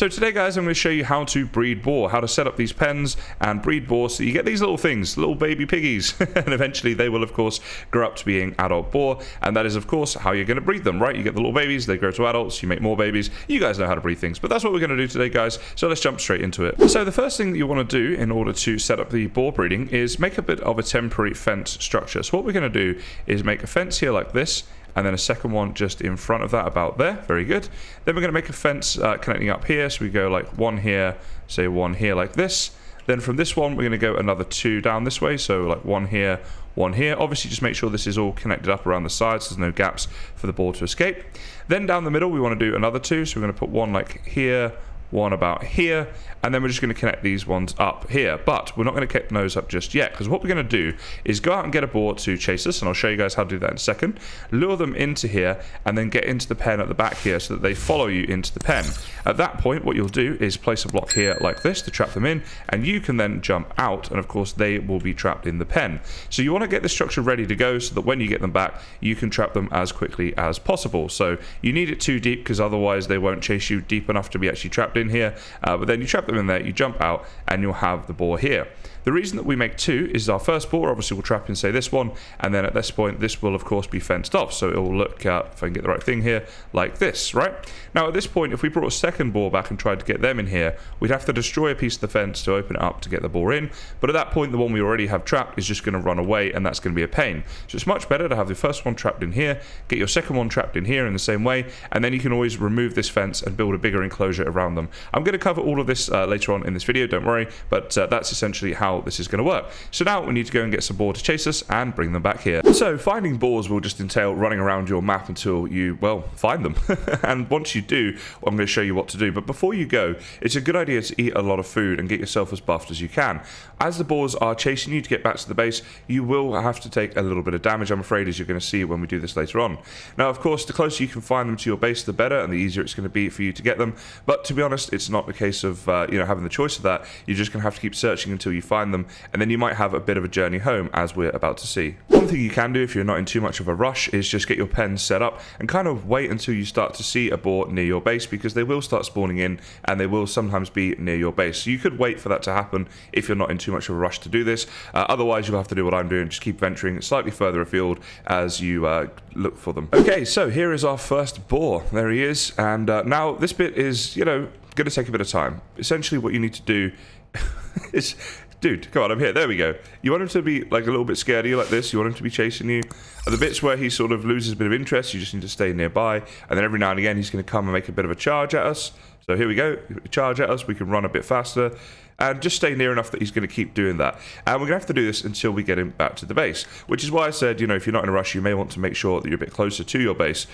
So today guys, I'm going to show you how to breed boar, how to set up these pens and breed boar so you get these little things, little baby piggies, and eventually they will of course grow up to being adult boar, and that is of course how you're going to breed them, right? You get the little babies, they grow to adults, you make more babies. You guys know how to breed things, but that's what we're going to do today guys, so let's jump straight into it. So the first thing that you want to do in order to set up the boar breeding is make a bit of a temporary fence structure. So what we're going to do is make a fence here like this, and then a second one just in front of that about there. Very good. Then we're going to make a fence connecting up here, so we go like one here, say one here like this. Then from this one we're going to go another two down this way, so like one here, one here. Obviously just make sure this is all connected up around the sides, so there's no gaps for the boar to escape. Then down the middle we want to do another two, so we're going to put one like here, one about here, and then we're just going to connect these ones up here. But we're not going to connect those up just yet, because what we're going to do is go out and get a boar to chase us, and I'll show you guys how to do that in a second. Lure them into here and then get into the pen at the back here so that they follow you into the pen. At that point what you'll do is place a block here like this to trap them in, and you can then jump out, and of course they will be trapped in the pen. So you want to get the structure ready to go so that when you get them back you can trap them as quickly as possible. So you need it too deep, because otherwise they won't chase you deep enough to be actually trapped in here, but then you trap them in there, you jump out, and you'll have the boar here. The reason that we make two is our first boar obviously will trap in, say, this one, and then at this point this will of course be fenced off, so it will look, if I can get the right thing here, like this, right? Now at this point if we brought a second boar back and tried to get them in here, we'd have to destroy a piece of the fence to open it up to get the boar in, but at that point the one we already have trapped is just going to run away, and that's going to be a pain. So it's much better to have the first one trapped in here, get your second one trapped in here in the same way, and then you can always remove this fence and build a bigger enclosure around them. I'm going to cover all of this later on in this video, don't worry, but that's essentially how this is going to work. So now we need to go and get some boar to chase us and bring them back here. So finding boars will just entail running around your map until you, well, find them. And once you do, I'm going to show you what to do. But before you go, it's a good idea to eat a lot of food and get yourself as buffed as you can. As the boars are chasing you to get back to the base, you will have to take a little bit of damage, I'm afraid, as you're going to see when we do this later on. Now, of course, the closer you can find them to your base, the better, and the easier it's going to be for you to get them. But to be honest, it's not a case of having the choice of that. You're just going to have to keep searching until you find them, and then you might have a bit of a journey home, as we're about to see. One thing you can do if you're not in too much of a rush is just get your pen set up and kind of wait until you start to see a boar near your base, because they will start spawning in and they will sometimes be near your base. So you could wait for that to happen if you're not in too much of a rush to do this. Otherwise you'll have to do what I'm doing, just keep venturing slightly further afield as you look for them. Okay, so here is our first boar. There he is, and now this bit is, going to take a bit of time. Essentially what you need to do is, dude, come on, I'm here. There we go. You want him to be like a little bit scared of you like this. You want him to be chasing you. At the bits where he sort of loses a bit of interest, you just need to stay nearby. And then every now and again, he's going to come and make a bit of a charge at us. So here we go. Charge at us. We can run a bit faster. And just stay near enough that he's going to keep doing that. And we're going to have to do this until we get him back to the base. Which is why I said, if you're not in a rush, you may want to make sure that you're a bit closer to your base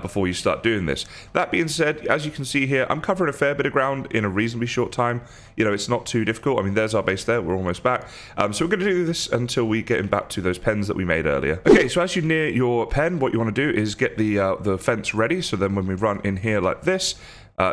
before you start doing this. That being said, as you can see here, I'm covering a fair bit of ground in a reasonably short time. It's not too difficult. I mean, there's our base there. We're almost back. So we're going to do this until we get him back to those pens that we made earlier. Okay, so as you near your pen, what you want to do is get the fence ready. So then when we run in here like this,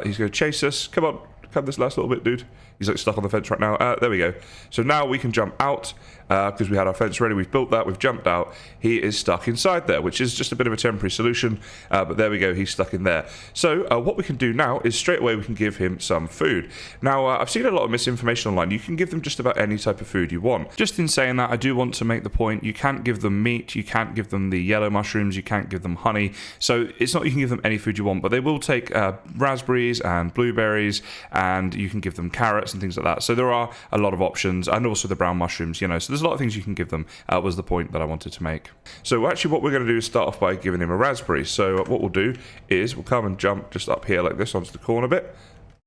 he's going to chase us. Come on. Come this last little bit, dude. He's like stuck on the fence right now. There we go. So now we can jump out because we had our fence ready. We've built that. We've jumped out. He is stuck inside there, which is just a bit of a temporary solution. But there we go. He's stuck in there. So what we can do now is straight away we can give him some food. Now, I've seen a lot of misinformation online. You can give them just about any type of food you want. Just in saying that, I do want to make the point, you can't give them meat. You can't give them the yellow mushrooms. You can't give them honey. So it's not you can give them any food you want, but they will take raspberries and blueberries, and you can give them carrots and things like that. So there are a lot of options, and also the brown mushrooms, so there's a lot of things you can give them, was the point that I wanted to make. So actually what we're going to do is start off by giving him a raspberry. So what we'll do is we'll come and jump just up here like this onto the corner bit.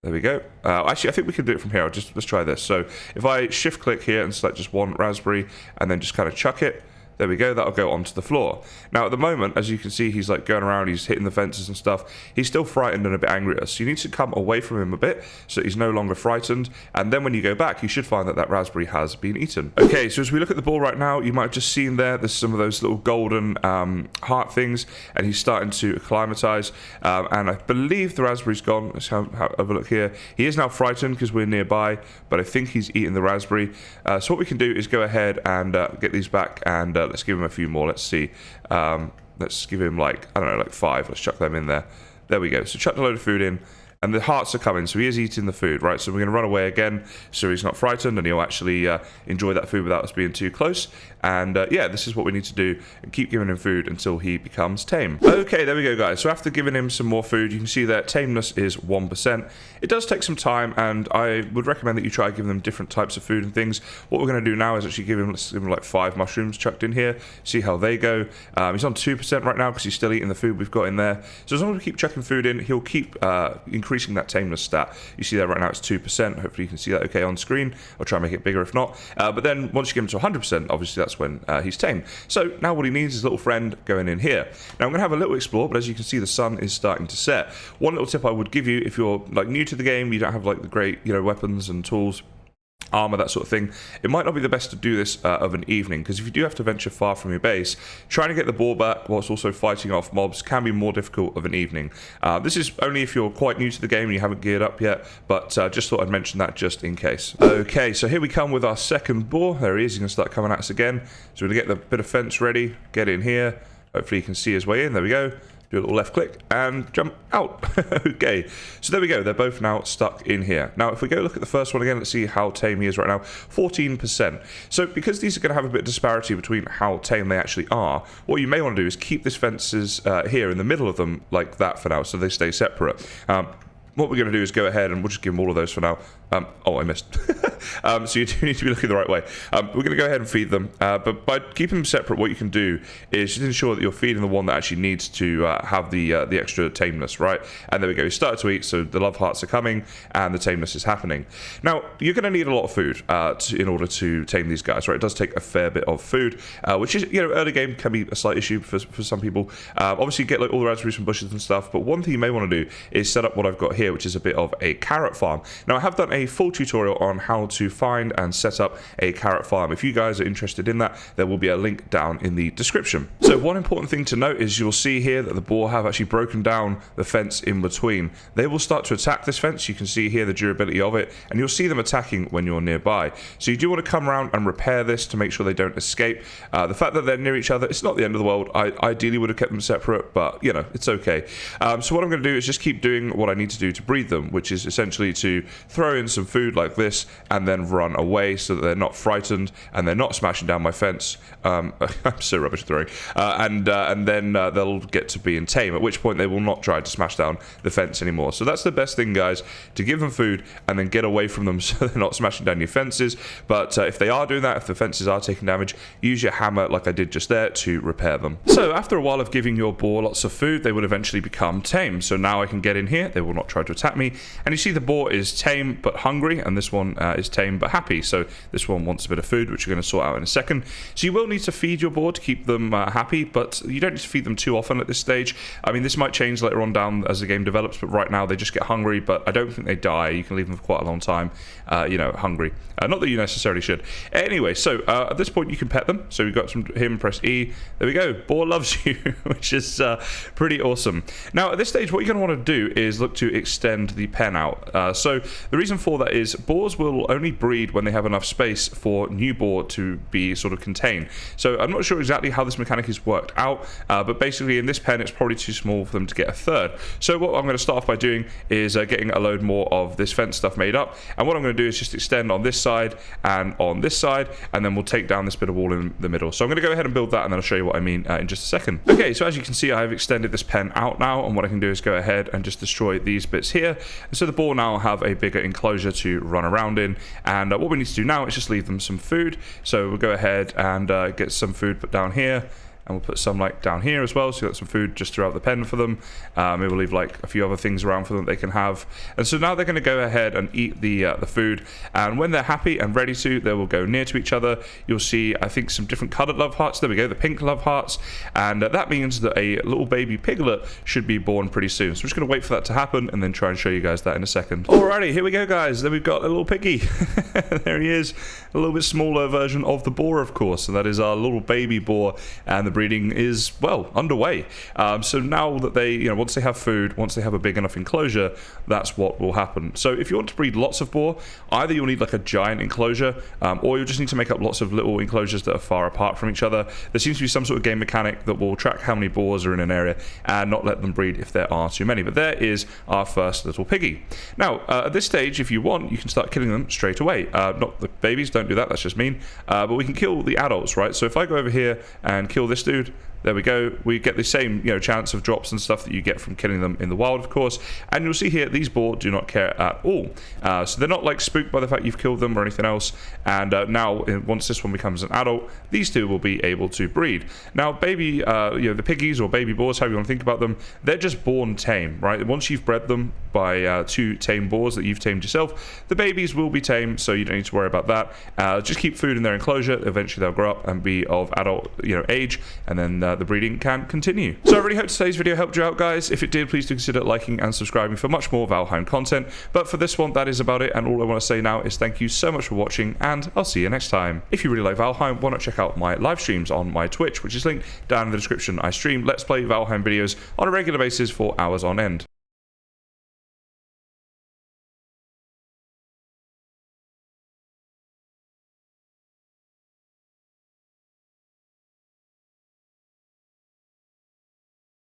There we go. Actually, I think we can do it from here. Let's try this. So if I shift click here and select just one raspberry and then just kind of chuck it, there we go, that'll go onto the floor. Now at the moment, as you can see, he's like going around, he's hitting the fences and stuff. He's still frightened and a bit angry at us. So you need to come away from him a bit so he's no longer frightened. And then when you go back, you should find that that raspberry has been eaten. Okay, so as we look at the ball right now, you might have just seen there's some of those little golden heart things, and he's starting to acclimatize. And I believe the raspberry's gone. Let's have a look here. He is now frightened because we're nearby, but I think he's eaten the raspberry. So what we can do is go ahead and get these back, and let's give him a few more. Let's see. Let's give him like 5. Let's chuck them in there. There we go. So chuck a load of food in, and the hearts are coming, so he is eating the food, right? So we're going to run away again so he's not frightened and he'll actually enjoy that food without us being too close. And yeah, this is what we need to do, and keep giving him food until he becomes tame. Okay, there we go, guys. So after giving him some more food, you can see that tameness is 1%. It does take some time, and I would recommend that you try giving them different types of food and things. What we're going to do now is actually give him like 5 mushrooms chucked in here, see how they go. He's on 2% right now because he's still eating the food we've got in there. So as long as we keep chucking food in, he'll keep increasing that tameness stat. You see there right now it's 2%. Hopefully you can see that okay on screen. I'll try and make it bigger if not. But then once you give him to 100%, obviously that's when he's tame. So now what he needs is a little friend going in here. Now I'm going to have a little explore, but as you can see the sun is starting to set. One little tip I would give you if you're like new to the game, you don't have like the great weapons and tools, armor, that sort of thing, it might not be the best to do this of an evening, because if you do have to venture far from your base, trying to get the boar back whilst also fighting off mobs can be more difficult of an evening. This is only if you're quite new to the game and you haven't geared up yet, but just thought I'd mention that just in case. Okay, so here we come with our second boar. There he is. He's going to start coming at us again. So we're going to get the bit of fence ready, get in here. Hopefully you can see his way in. There we go. Do a little left click and jump out. Okay, so there we go. They're both now stuck in here. Now, if we go look at the first one again, let's see how tame he is right now. 14%. So because these are going to have a bit of disparity between how tame they actually are, what you may want to do is keep these fences here in the middle of them like that for now, so they stay separate. What we're going to do is go ahead and we'll just give them all of those for now. Oh, I missed. So you do need to be looking the right way. We're going to go ahead and feed them. But by keeping them separate, what you can do is just ensure that you're feeding the one that actually needs to have the extra tameness, right? And there we go. He started to eat, so the love hearts are coming and the tameness is happening. Now, you're going to need a lot of food in order to tame these guys, right? It does take a fair bit of food, which is, early game can be a slight issue for some people. Obviously, get like all the raspberries from bushes and stuff, but one thing you may want to do is set up what I've got here, which is a bit of a carrot farm. Now, I have done a full tutorial on how to find and set up a carrot farm. If you guys are interested in that, there will be a link down in the description. So one important thing to note is you'll see here that the boar have actually broken down the fence in between. They will start to attack this fence. You can see here the durability of it, and you'll see them attacking when you're nearby. So you do want to come around and repair this to make sure they don't escape. The fact that they're near each other, it's not the end of the world. I ideally would have kept them separate, but it's okay. So what I'm going to do is just keep doing what I need to do to breed them, which is essentially to throw in some food like this and then run away so that they're not frightened and they're not smashing down my fence. I'm so rubbish at throwing. And then they'll get to being tame, at which point they will not try to smash down the fence anymore. So that's the best thing, guys, to give them food and then get away from them so they're not smashing down your fences. But if they are doing that, if the fences are taking damage, use your hammer like I did just there to repair them. So after a while of giving your boar lots of food, they will eventually become tame. So now I can get in here. They will not try to attack me. And you see the boar is tame but hungry, and this one is tame but happy. So this one wants a bit of food, which we're going to sort out in a second. So you will need to feed your boar to keep them happy, but you don't need to feed them too often at this stage. I mean, this might change later on down as the game develops, but right now they just get hungry, but I don't think they die. You can leave them for quite a long time, hungry. Not that you necessarily should. Anyway, so at this point you can pet them. So we've got him, press E. There we go. Boar loves you, which is pretty awesome. Now, at this stage, what you're going to want to do is look to extend the pen out. So the reason for that is boars will only breed when they have enough space for new boar to be sort of contained. So I'm not sure exactly how this mechanic is worked out, but basically in this pen it's probably too small for them to get a third. So what I'm going to start off by doing is getting a load more of this fence stuff made up, and what I'm going to do is just extend on this side and on this side, and then we'll take down this bit of wall in the middle. So I'm going to go ahead and build that, and then I'll show you what I mean in just a second. Okay, so as you can see, I've extended this pen out now, and what I can do is go ahead and just destroy these bits here, and so the boar now have a bigger enclosure to run around in. And what we need to do now is just leave them some food. So we'll go ahead and get some food put down here, and we'll put some like down here as well, so you've got some food just throughout the pen for them. Maybe we'll leave like a few other things around for them that they can have. And so now they're going to go ahead and eat the food, and when they're happy and ready to, they will go near to each other. You'll see, I think, some different coloured love hearts. There we go, the pink love hearts, and that means that a little baby piglet should be born pretty soon. So I'm just going to wait for that to happen and then try and show you guys that in a second. Alrighty, here we go, guys. Then we've got a little piggy. There he is, a little bit smaller version of the boar, of course, and that is our little baby boar, and the breeding is, well, underway. So now that they, once they have food, once they have a big enough enclosure, that's what will happen. So if you want to breed lots of boar, either you'll need like a giant enclosure, or you'll just need to make up lots of little enclosures that are far apart from each other. There seems to be some sort of game mechanic that will track how many boars are in an area and not let them breed if there are too many. But there is our first little piggy. Now, at this stage, if you want, you can start killing them straight away. Not the babies, don't do that, that's just mean. But we can kill the adults, right? So if I go over here and kill this dude, there we go. We get the same, chance of drops and stuff that you get from killing them in the wild, of course. And you'll see here, these boar do not care at all. So they're not like spooked by the fact you've killed them or anything else. And now, once this one becomes an adult, these two will be able to breed. Now, baby, the piggies or baby boars, however you want to think about them, they're just born tame, right? Once you've bred them by 2 tame boars that you've tamed yourself, the babies will be tame, so you don't need to worry about that. Just keep food in their enclosure. Eventually, they'll grow up and be of adult, age, and then the breeding can continue. So I really hope today's video helped you out, guys. If it did, please do consider liking and subscribing for much more Valheim content. But for this one, that is about it, and all I want to say now is thank you so much for watching, and I'll see you next time. If you really like Valheim, why not check out my live streams on my Twitch, which is linked down in the description. I stream Let's Play Valheim videos on a regular basis for hours on end.